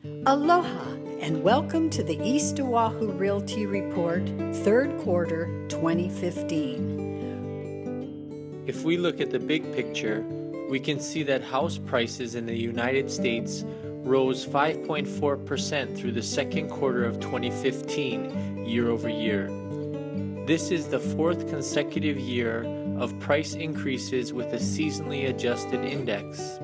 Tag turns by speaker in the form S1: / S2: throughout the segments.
S1: Aloha and welcome to the East Oahu Realty Report, third quarter 2015.
S2: If we look at the big picture, we can see that house prices in the United States rose 5.4% through the second quarter of 2015, year over year. This is the fourth consecutive year of price increases with a seasonally adjusted index.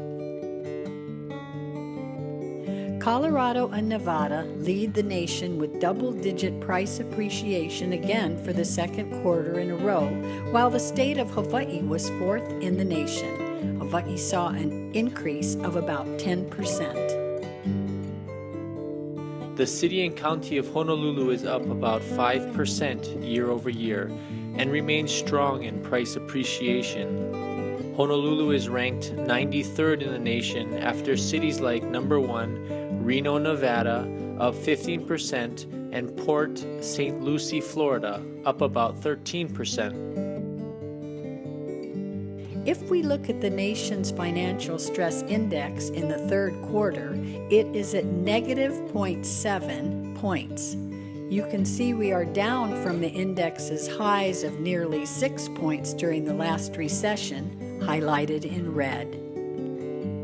S1: Colorado and Nevada lead the nation with double-digit price appreciation again for the second quarter in a row, while the state of Hawaii was fourth in the nation. Hawaii saw an increase of about 10%.
S2: The city and county of Honolulu is up about 5% year over year and remains strong in price appreciation. Honolulu is ranked 93rd in the nation after cities like number 1, Reno, Nevada, up 15%, and Port St. Lucie, Florida, up about 13%.
S1: If we look at the nation's financial stress index in the third quarter, it is at negative 0.7 points. You can see we are down from the index's highs of nearly 6 points during the last recession, highlighted in red.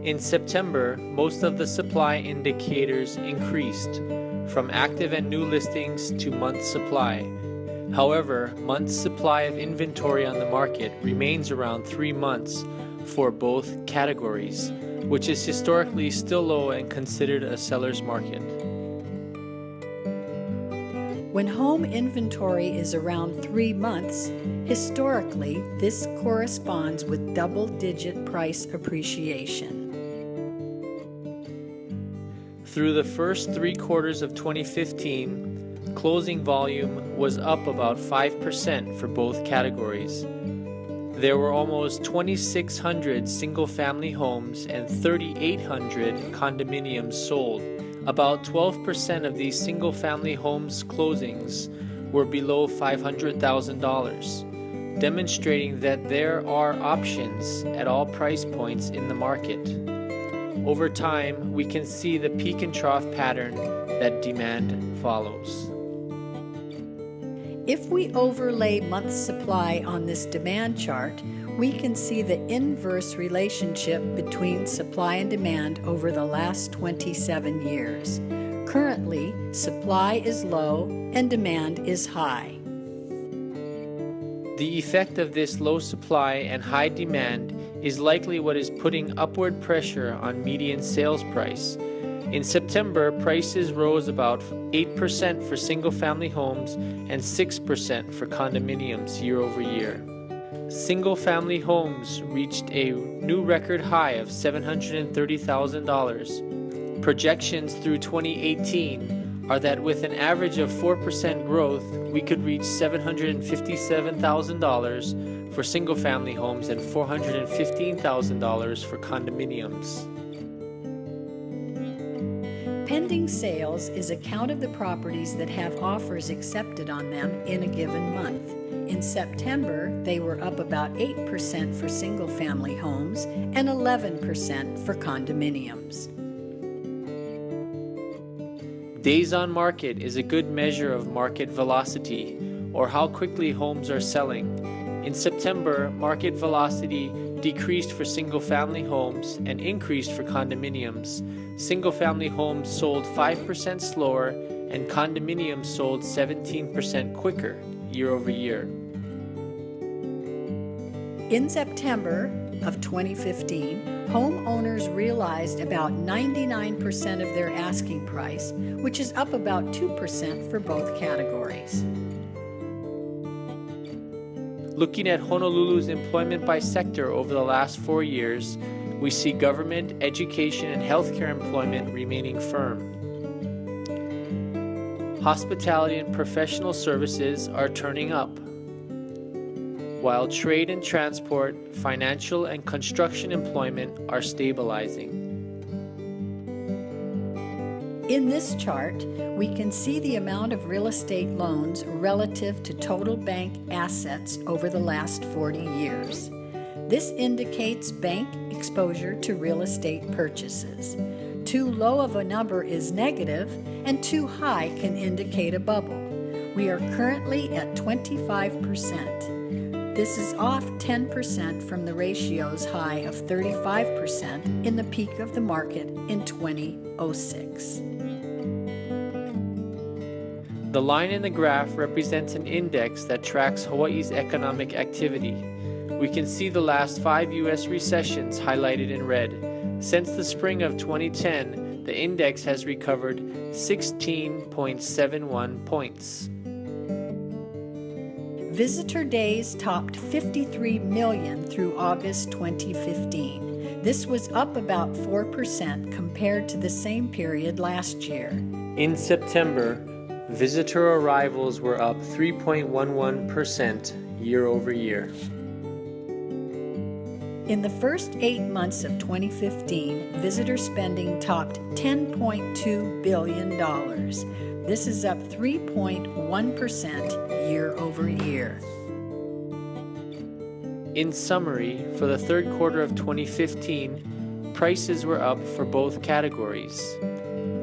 S2: In September, most of the supply indicators increased, from active and new listings to months supply. However, months supply of inventory on the market remains around 3 months for both categories, which is historically still low and considered a seller's market.
S1: When home inventory is around 3 months, historically, this corresponds with double-digit price appreciation.
S2: Through the first 3 quarters of 2015, closing volume was up about 5% for both categories. There were almost 2,600 single-family homes and 3,800 condominiums sold. About 12% of these single-family homes closings were below $500,000, demonstrating that there are options at all price points in the market. Over time, we can see the peak and trough pattern that demand follows.
S1: If we overlay months supply on this demand chart, we can see the inverse relationship between supply and demand over the last 27 years. Currently, supply is low and demand is high.
S2: The effect of this low supply and high demand is likely what is putting upward pressure on median sales price. In September, prices rose about 8% for single-family homes and 6% for condominiums year over year. Single-family homes reached a new record high of $730,000. Projections through 2018 are that with an average of 4% growth, we could reach $757,000 for single-family homes and $415,000 for condominiums.
S1: Pending sales is a count of the properties that have offers accepted on them in a given month. In September, they were up about 8% for single-family homes and 11% for condominiums.
S2: Days on market is a good measure of market velocity, or how quickly homes are selling. In September, market velocity decreased for single-family homes and increased for condominiums. Single-family homes sold 5% slower and condominiums sold 17% quicker year over year.
S1: In September of 2015, homeowners realized about 99% of their asking price, which is up about 2% for both categories.
S2: Looking at Honolulu's employment by sector over the last 4 years, we see government, education, and healthcare employment remaining firm. Hospitality and professional services are turning up, while trade and transport, financial, and construction employment are stabilizing.
S1: In this chart, we can see the amount of real estate loans relative to total bank assets over the last 40 years. This indicates bank exposure to real estate purchases. Too low of a number is negative, and too high can indicate a bubble. We are currently at 25%. This is off 10% from the ratio's high of 35% in the peak of the market in 2006.
S2: The line in the graph represents an index that tracks Hawaii's economic activity. We can see the last 5 U.S. recessions highlighted in red. Since the spring of 2010, the index has recovered 16.71 points.
S1: Visitor days topped 53 million through August 2015. This was up about 4% compared to the same period last year.
S2: In September, visitor arrivals were up 3.11% year over year.
S1: In the first 8 months of 2015, visitor spending topped $10.2 billion. This is up 3.1% year over year.
S2: In summary, for the third quarter of 2015, prices were up for both categories,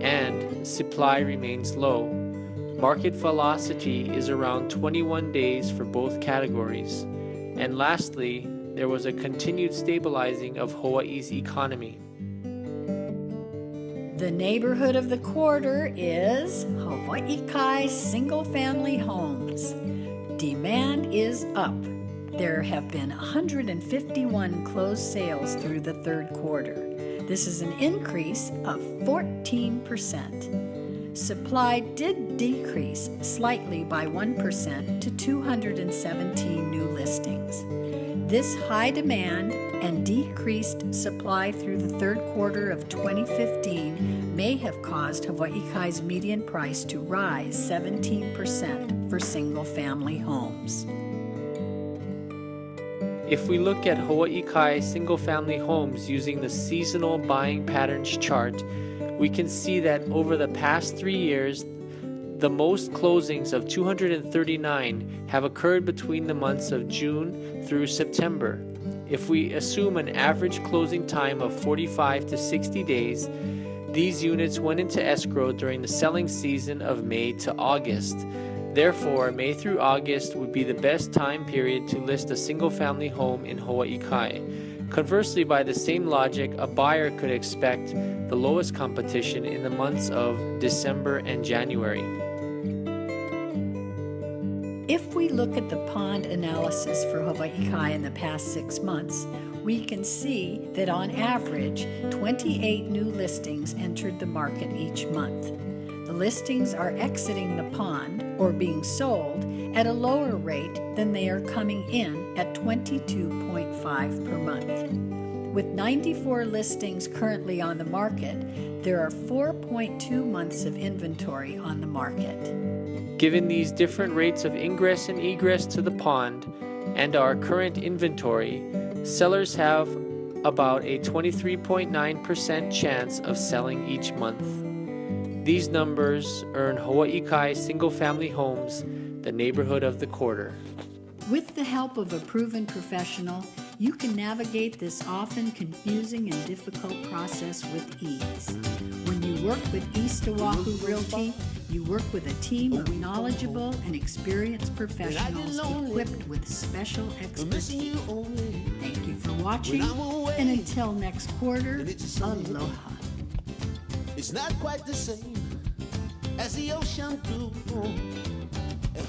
S2: and supply remains low. Market velocity is around 21 days for both categories. And lastly, there was a continued stabilizing of Hawaii's economy.
S1: The neighborhood of the quarter is Hawaii Kai single-family homes. Demand is up. There have been 151 closed sales through the third quarter. This is an increase of 14%. Supply did decrease slightly by 1% to 217 new listings. This high demand and decreased supply through the third quarter of 2015 may have caused Hawaii Kai's median price to rise 17% for single-family homes.
S2: If we look at Hawaii Kai single-family homes using the seasonal buying patterns chart, we can see that over the past 3 years, the most closings of 239 have occurred between the months of June through September. If we assume an average closing time of 45 to 60 days, these units went into escrow during the selling season of May to August. Therefore, May through August would be the best time period to list a single-family home in Hawaii Kai. Conversely, by the same logic, a buyer could expect the lowest competition in the months of December and January.
S1: If we look at the pond analysis for Hawaii Kai in the past 6 months, we can see that on average, 28 new listings entered the market each month. The listings are exiting the pond or being sold at a lower rate than they are coming in at 22.5 per month. With 94 listings currently on the market, there are 4.2 months of inventory on the market.
S2: Given these different rates of ingress and egress to the pond and our current inventory, sellers have about a 23.9% chance of selling each month. These numbers earn Hawaii Kai single-family homes the neighborhood of the quarter.
S1: With the help of a proven professional, you can navigate this often confusing and difficult process with ease. When you work with East Oahu Realty, you work with a team of knowledgeable and experienced professionals equipped with special expertise. Thank you for watching, and until next quarter, aloha.
S3: It's not quite the same as the ocean blue. And